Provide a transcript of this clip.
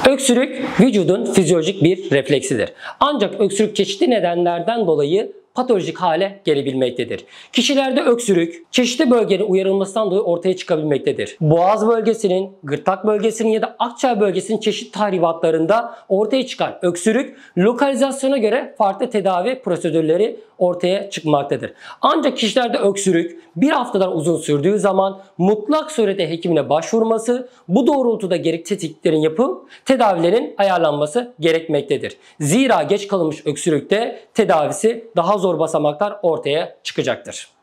Öksürük vücudun fizyolojik bir refleksidir. Ancak öksürük çeşitli nedenlerden dolayı patolojik hale gelebilmektedir. Kişilerde öksürük çeşitli bölgenin uyarılmasından dolayı ortaya çıkabilmektedir. Boğaz bölgesinin, gırtlak bölgesinin ya da akciğer bölgesinin çeşitli tahribatlarında ortaya çıkan öksürük lokalizasyona göre farklı tedavi prosedürleri ortaya çıkmaktadır. Ancak kişilerde öksürük bir haftadan uzun sürdüğü zaman mutlak surette hekimine başvurması, bu doğrultuda gerekli tetkiklerin yapılıp tedavilerin ayarlanması gerekmektedir. Zira geç kalınmış öksürükte tedavisi daha zor basamaklar ortaya çıkacaktır.